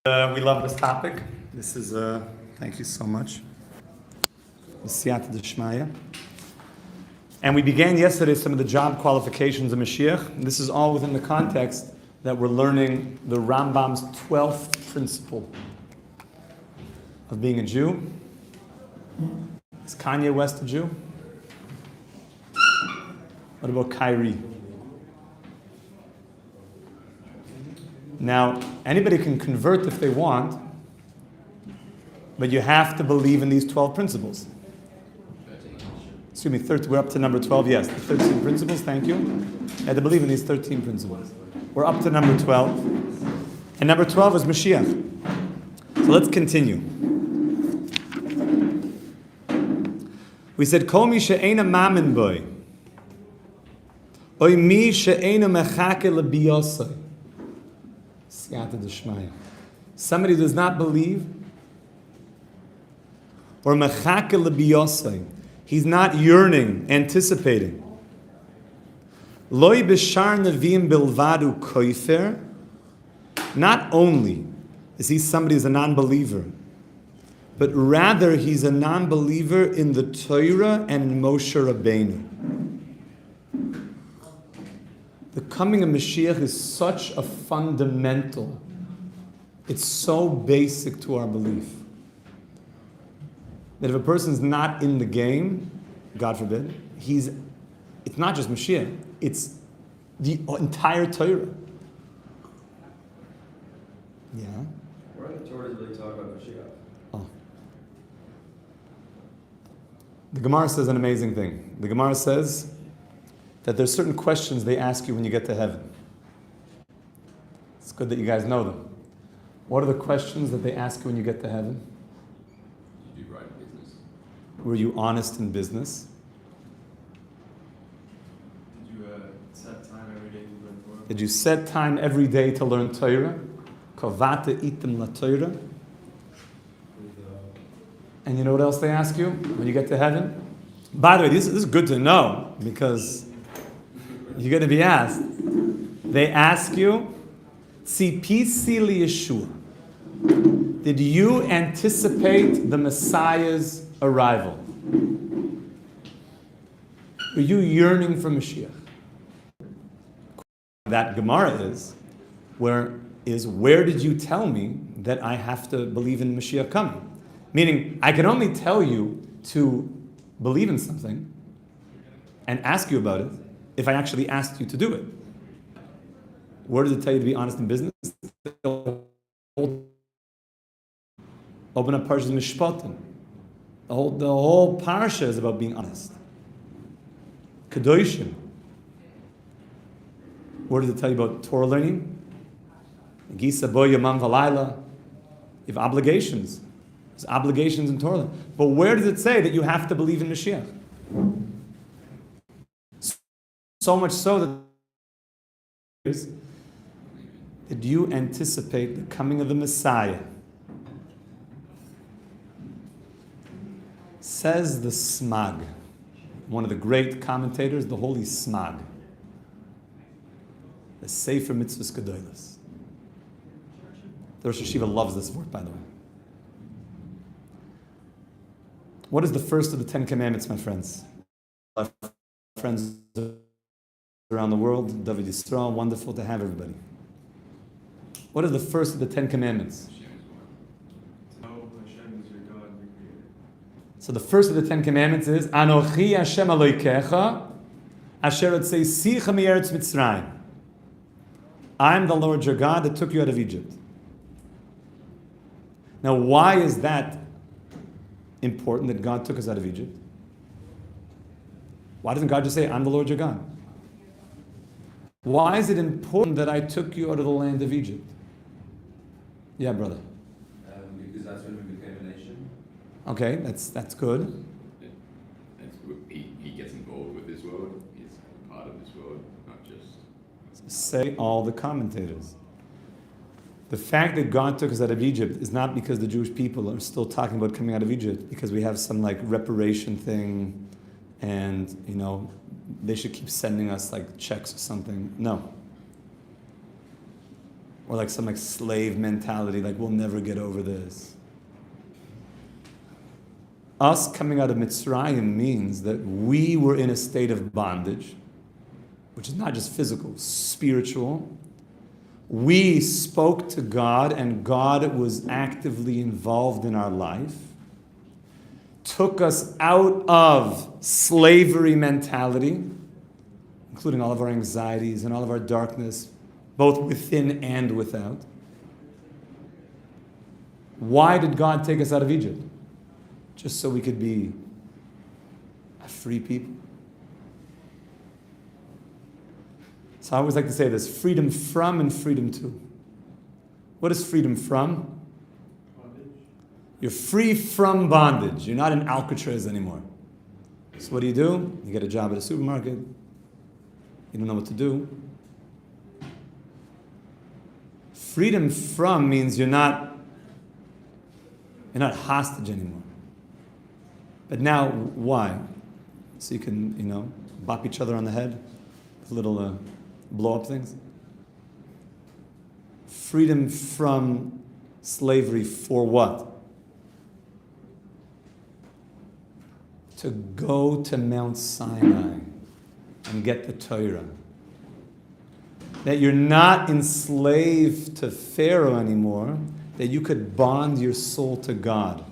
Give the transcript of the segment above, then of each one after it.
We love this topic. This is, thank you so much. Siyata D'Shmaya. And we began yesterday some of the job qualifications of Mashiach. This is all within the context that we're learning the Rambam's 12th principle of being a Jew. Is Kanye West a Jew? What about Kyrie? Now, anybody can convert if they want, but you have to believe in these 12 principles. Excuse me, we're up to number 12, yes. The 13 principles, thank you. You have to believe in these 13 principles. We're up to number 12. And number 12 is Mashiach. So let's continue. We said, Kol mi she'ena mamin boy, oy mi she'ena mechake lebiyosai. Somebody who does not believe, or mechake lebiyosai, he's not yearning, anticipating. Loi b'shar neviim bilvadu koifer. Not only is he somebody who's a non-believer, but rather he's a non-believer in the Torah and in Moshe Rabbeinu. The coming of Mashiach is such a fundamental, it's so basic to our belief, that if a person's not in the game, God forbid, it's not just Mashiach, it's the entire Torah. Yeah? Where in the Torah does really talk about Mashiach? Oh. The Gemara says an amazing thing. The Gemara says that there's certain questions they ask you when you get to heaven. It's good that you guys know them. What are the questions that they ask you when you get to heaven? Did you do right in business? Were you honest in business? Did you set time every day to learn Torah? Did you set time every day to learn Torah? Kavata itim la Torah. And you know what else they ask you when you get to heaven? By the way, this is good to know because you're going to be asked. They ask you, Tzipisi li Yeshua. Did you anticipate the Messiah's arrival? Were you yearning for Mashiach? That Gemara is, where did you tell me that I have to believe in Mashiach coming? Meaning, I can only tell you to believe in something and ask you about it if I actually asked you to do it. Where does it tell you to be honest in business? Open up Parshas Mishpatim. The whole parsha is about being honest. Kedoshim. Where does it tell you about Torah learning? Gisa bo yamam v'layla. You have obligations. There's obligations in Torah. But where does it say that you have to believe in Mashiach? So much so that did you anticipate the coming of the Messiah? Says the Smag, one of the great commentators, the Holy Smag, the Sefer Mitzvahs Gedolos. The Rosh Hashiva loves this word, by the way. What is the first of the 10 commandments, my friends? Our friends around the world, David Yisrael, wonderful to have everybody. What is the first of the 10 commandments? Hashem is your God, your creator. So the first of the 10 commandments is Anochi Hashem Elokecha Asher Otzeisicha Me'eretz Mitzrayim. I'm the Lord your God that took you out of Egypt. Now, why is that important that God took us out of Egypt? Why doesn't God just say, I'm the Lord your God? Why is it important that I took you out of the land of Egypt? Yeah, brother. Because that's when we became a nation. Okay, that's good. He gets involved with this world. He's a part of this world, not just... Say all the commentators. The fact that God took us out of Egypt is not because the Jewish people are still talking about coming out of Egypt, because we have some like reparation thing and, they should keep sending us like checks or something. No. or like some like slave mentality, like we'll never get over this. Us coming out of Mitzrayim means that we were in a state of bondage, which is not just physical, spiritual. We spoke to God, and God was actively involved in our life, took us out of slavery mentality, including all of our anxieties and all of our darkness, both within and without. Why did God take us out of Egypt? Just so we could be a free people. So I always like to say this, freedom from and freedom to. What is freedom from? Bondage. You're free from bondage. You're not in Alcatraz anymore. So what do? You get a job at a supermarket. You don't know what to do. Freedom from means you're not hostage anymore. But now, why? So you can, bop each other on the head with little blow-up things. Freedom from slavery for what? To go to Mount Sinai and get the Torah. That you're not enslaved to Pharaoh anymore, that you could bond your soul to God.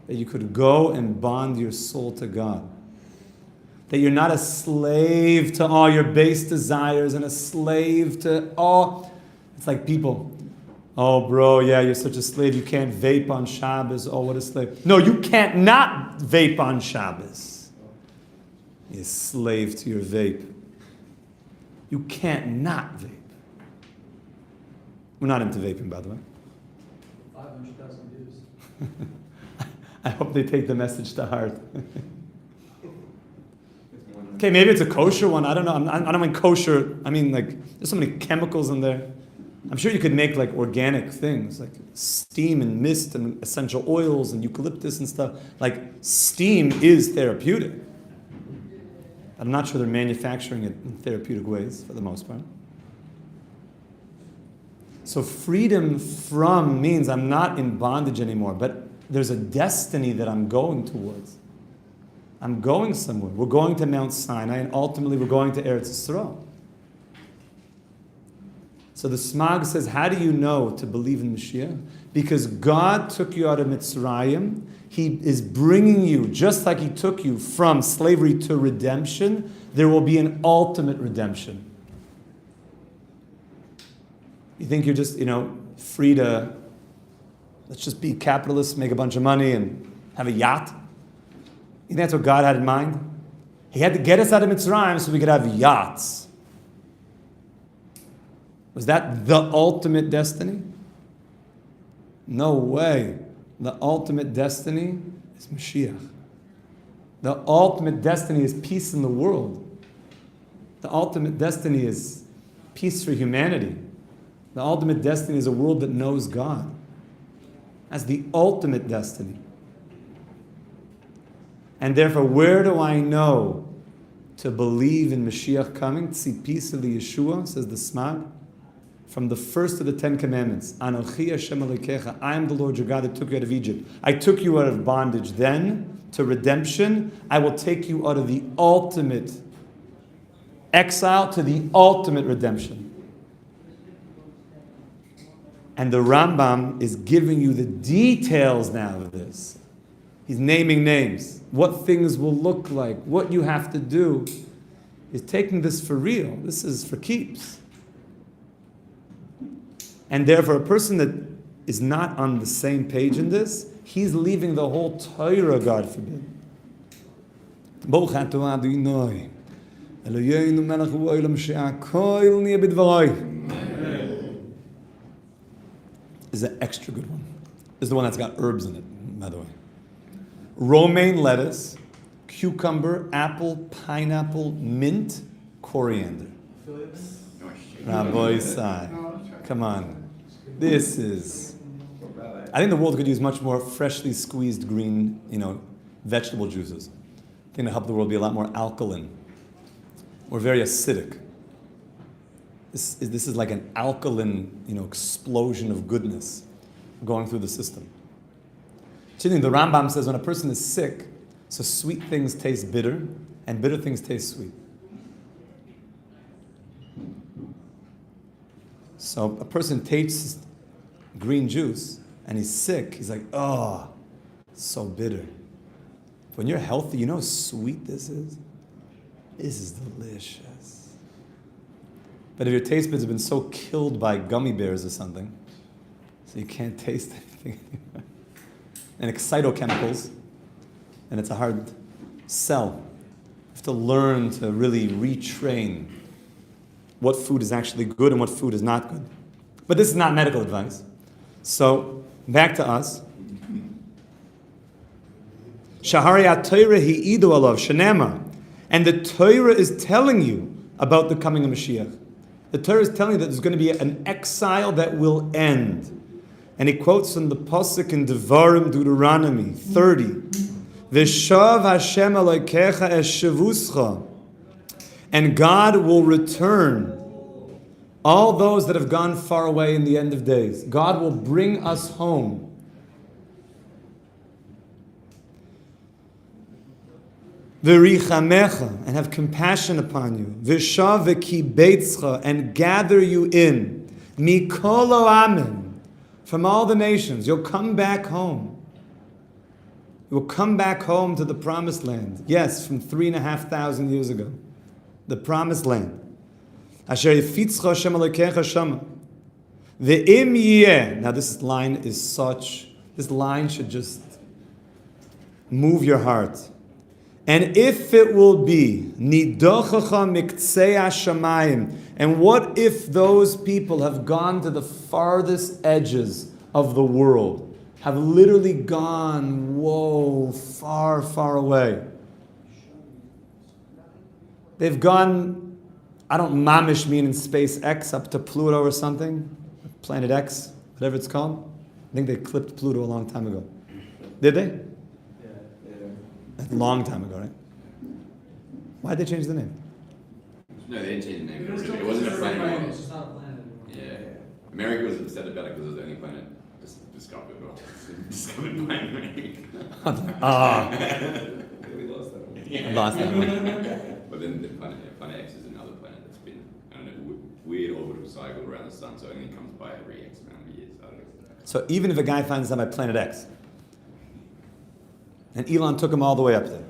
That you could go and bond your soul to God. That you're not a slave to all your base desires and a slave to all. It's like people, oh bro, yeah, you're such a slave, you can't vape on Shabbos. Oh, what a slave. No, you can't not vape on Shabbos. You're a slave to your vape. You can't not vape. We're not into vaping, by the way. 500,000 views. I hope they take the message to heart. Okay, maybe it's a kosher one. I don't know. I don't mean kosher. I mean, like, there's so many chemicals in there. I'm sure you could make, like, organic things, like steam and mist and essential oils and eucalyptus and stuff. Like, steam is therapeutic. I'm not sure they're manufacturing it in therapeutic ways, for the most part. So freedom from means I'm not in bondage anymore, but there's a destiny that I'm going towards. I'm going somewhere. We're going to Mount Sinai, and ultimately we're going to Eretz Yisrael. So the Smag says, how do you know to believe in Mashiach? Because God took you out of Mitzrayim. He is bringing you, just like He took you from slavery to redemption, there will be an ultimate redemption. You think you're just, free to, let's just be capitalists, make a bunch of money, and have a yacht? You think that's what God had in mind? He had to get us out of Mitzrayim so we could have yachts. Was that the ultimate destiny? No way. The ultimate destiny is Mashiach. The ultimate destiny is peace in the world. The ultimate destiny is peace for humanity. The ultimate destiny is a world that knows God. That's the ultimate destiny. And therefore, where do I know to believe in Mashiach coming? Tzipis Yeshua, says the Smag, from the first of the 10 Commandments. Anochi Hashem Elokecha, I am the Lord your God that took you out of Egypt. I took you out of bondage then to redemption. I will take you out of the ultimate exile to the ultimate redemption. And the Rambam is giving you the details now of this. He's naming names, what things will look like, what you have to do. He's taking this for real. This is for keeps. And therefore, a person that is not on the same page in this, he's leaving the whole Torah, God forbid. Baruch atah Adonai, Eloheinu melech haolam she'akol niyeh b'dvaroi. This is an extra good one. This is the one that's got herbs in it, by the way. Romaine lettuce, cucumber, apple, pineapple, mint, coriander. Rabbi Isai. Come on. This is... I think the world could use much more freshly squeezed green, vegetable juices. I think to help the world be a lot more alkaline. We're very acidic. This is like an alkaline, explosion of goodness going through the system. The Rambam says when a person is sick, so sweet things taste bitter, and bitter things taste sweet. So a person tastes green juice, and he's sick, he's like, oh, so bitter. When you're healthy, you know how sweet this is? This is delicious. But if your taste buds have been so killed by gummy bears or something, so you can't taste anything, and excitochemicals, and it's a hard sell. You have to learn to really retrain what food is actually good and what food is not good. But this is not medical advice. So, back to us. Shahari Torah hi'idu alav shenema. And the Torah is telling you about the coming of Mashiach. The Torah is telling you that there's going to be an exile that will end. And he quotes from the Pasuk in Devarim, Deuteronomy 30. V'shav Hashem Elokecha es shavuscha. And God will return all those that have gone far away in the end of days. God will bring us home. V'richamecha, and have compassion upon you. V'shav v'kibetzcha, and gather you in. Mikolo amen, from all the nations. You'll come back home. You'll come back home to the promised land. Yes, from 3,500 years ago. The promised land. Asher yifitzcha Hashem Elokecha shama. Ve'im yeh. Now this line should just move your heart. And if it will be, nidochacha miktsei hashamayim, and what if those people have gone to the farthest edges of the world, have literally gone, far, far away. They've gone, I don't mamish mean in space X up to Pluto or something, Planet X, whatever it's called. I think they clipped Pluto a long time ago. Did they? A long time ago, right? Why'd they change the name? No, they didn't change the name. It wasn't a planet anymore. It's just not a planet anymore. Yeah. America was upset about it because it was the only planet discovered by America. We lost that one. I lost that one. But then the planet X is another planet that's been, I don't know, weird orbital cycle around the sun, so it only comes by every X amount of years. I don't know. So even if a guy finds out by Planet X, and Elon took him all the way up there.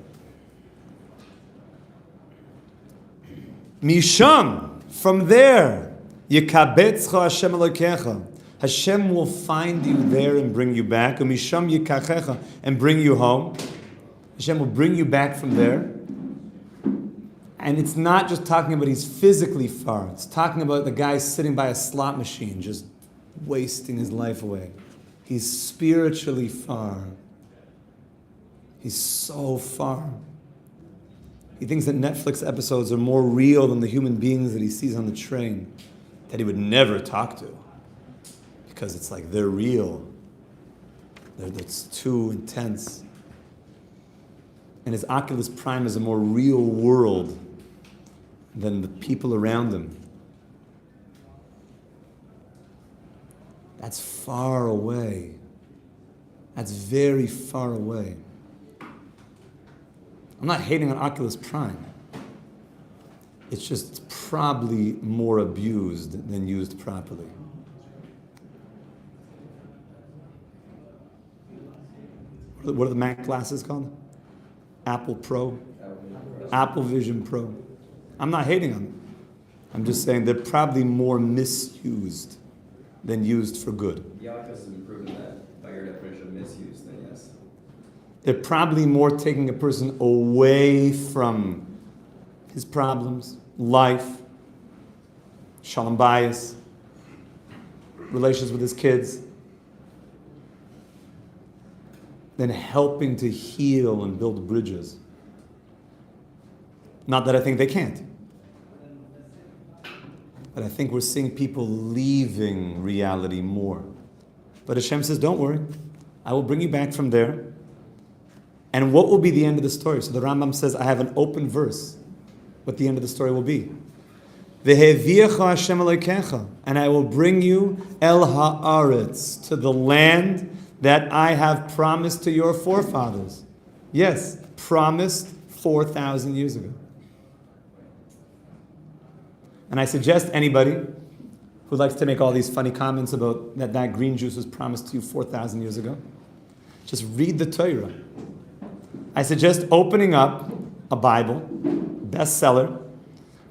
Misham, from there, Yikabetzcha Hashem Elokecha. Hashem will find you there and bring you back. Misham Yikachecha, and bring you home. Hashem will bring you back from there. And it's not just talking about he's physically far. It's talking about the guy sitting by a slot machine, just wasting his life away. He's spiritually far. He's so far. He thinks that Netflix episodes are more real than the human beings that he sees on the train, that he would never talk to. Because it's like they're real. That's too intense. And his Oculus Prime is a more real world than the people around him. That's far away. That's very far away. I'm not hating on Oculus Prime. It's just probably more abused than used properly. What are the Mac glasses called? Apple Pro? Apple Vision Pro. I'm not hating on them. I'm just saying they're probably more misused than used for good. The Oculus has proven that by your definition of misuse, then yes. They're probably more taking a person away from his problems, life, shalom bayis, relations with his kids, than helping to heal and build bridges. Not that I think they can't. But I think we're seeing people leaving reality more. But Hashem says, don't worry. I will bring you back from there. And what will be the end of the story? So the Rambam says, I have an open verse what the end of the story will be. V'heviacha Hashem Elokecha, and I will bring you El Haaretz, to the land that I have promised to your forefathers. Yes, promised 4,000 years ago. And I suggest anybody who likes to make all these funny comments about that green juice was promised to you 4,000 years ago, just read the Torah. I suggest opening up a Bible, bestseller.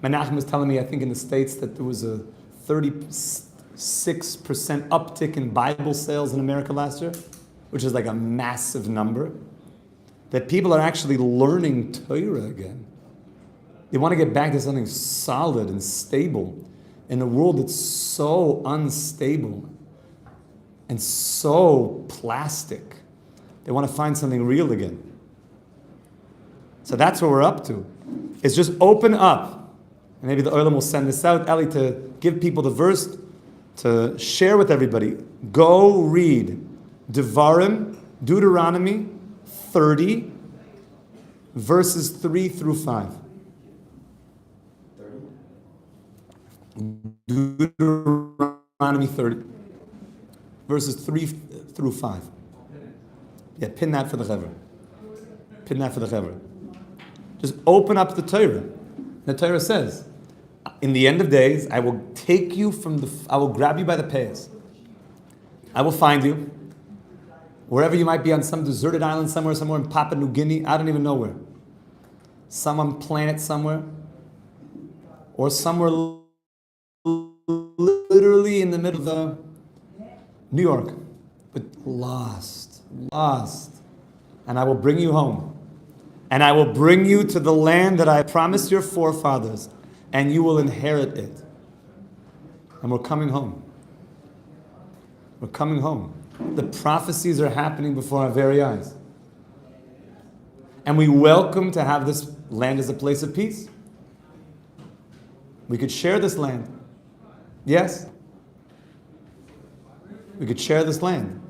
Menachem was telling me, I think in the States, that there was a 36% uptick in Bible sales in America last year, which is like a massive number. That people are actually learning Torah again. They want to get back to something solid and stable in a world that's so unstable and so plastic. They want to find something real again. So that's what we're up to. It's just open up. And maybe the Olam will send this out, Eli, to give people the verse to share with everybody. Go read Devarim, Deuteronomy 30, verses 3 through 5. 30? Deuteronomy 30, verses 3 through 5. Yeah, pin that for the Chaver. Pin that for the Chaver. Just open up the Torah. The Torah says, in the end of days, I will take you I will grab you by the payas. I will find you, wherever you might be, on some deserted island somewhere in Papua New Guinea, I don't even know where. Some on planet somewhere, or somewhere literally in the middle of New York, but lost. And I will bring you home. And I will bring you to the land that I promised your forefathers, and you will inherit it. And we're coming home. We're coming home. The prophecies are happening before our very eyes. And we welcome to have this land as a place of peace. We could share this land. Yes. We could share this land.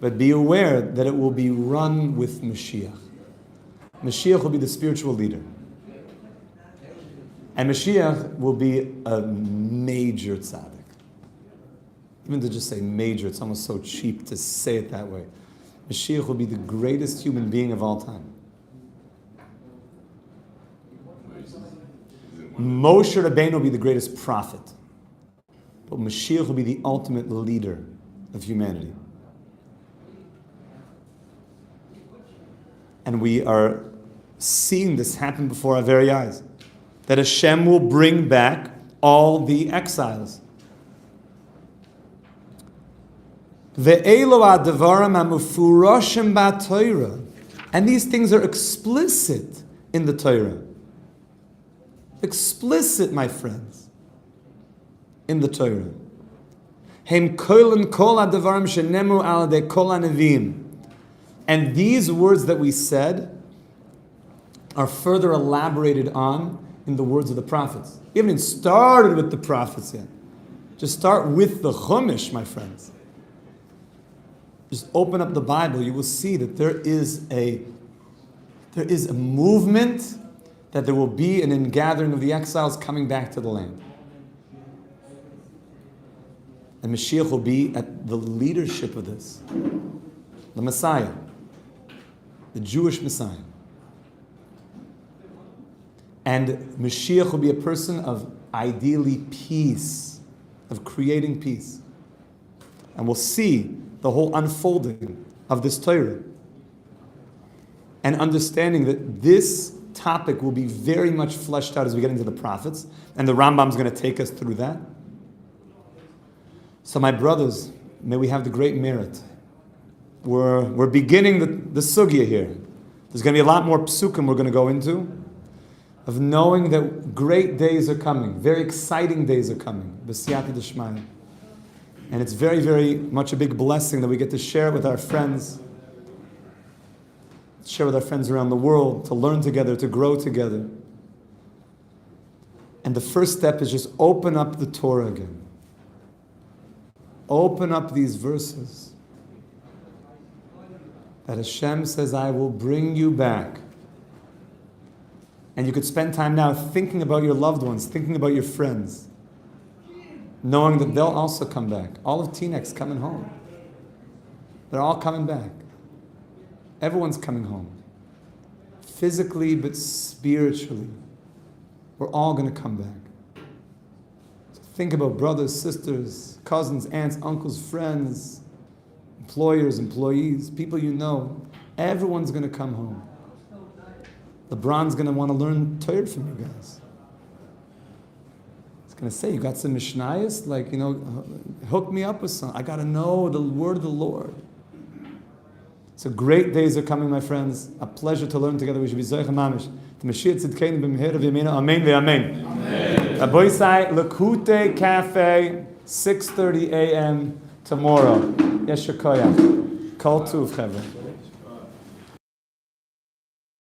But be aware that it will be run with Mashiach. Mashiach will be the spiritual leader. And Mashiach will be a major tzaddik. Even to just say major, it's almost so cheap to say it that way. Mashiach will be the greatest human being of all time. Moshe Rabbeinu will be the greatest prophet. But Mashiach will be the ultimate leader of humanity. And we are seeing this happen before our very eyes. That Hashem will bring back all the exiles. Ve'elo ha'devarim ha'mufurashim ba'Torah. And these things are explicit in the Torah. Explicit, my friends, in the Torah. Hem kolen kol ha'devarim shenemu al yedei kol ha'nevim. And these words that we said are further elaborated on in the words of the prophets. You haven't even started with the prophets yet. Just start with the Chumash, my friends. Just open up the Bible. You will see that there is a movement, that there will be an ingathering of the exiles coming back to the land. And Mashiach will be at the leadership of this. The Messiah. The Jewish Messiah. And Mashiach will be a person of ideally peace, of creating peace. And we'll see the whole unfolding of this Torah. And understanding that this topic will be very much fleshed out as we get into the prophets. And the Rambam is going to take us through that. So my brothers, may we have the great merit. We're beginning the sugya here. There's going to be a lot more psukim we're going to go into, of knowing that great days are coming, very exciting days are coming. B'siyata d'shmaya. And it's very, very much a big blessing that we get to share with our friends, share with our friends around the world, to learn together, to grow together. And the first step is just open up the Torah again. Open up these verses. That Hashem says, I will bring you back. And you could spend time now thinking about your loved ones, thinking about your friends, knowing that they'll also come back. All of Teanet's coming home. They're all coming back. Everyone's coming home. Physically, but spiritually. We're all going to come back. So think about brothers, sisters, cousins, aunts, uncles, friends, employers, employees, people you know. Everyone's going to come home. LeBron's going to want to learn Torah from you guys. He's going to say, you got some Mishnayos? Like, hook me up with some. I got to know the word of the Lord. So great days are coming, my friends. A pleasure to learn together. We should be Zoich Mamish. The Mashiach Tzidkeinu b'mehera v'yameinu. Amen v'amen. Rabbi Sai, Lekute Cafe, 6:30 a.m. tomorrow. Yesher Koyach. Kol Tuv, Chevra.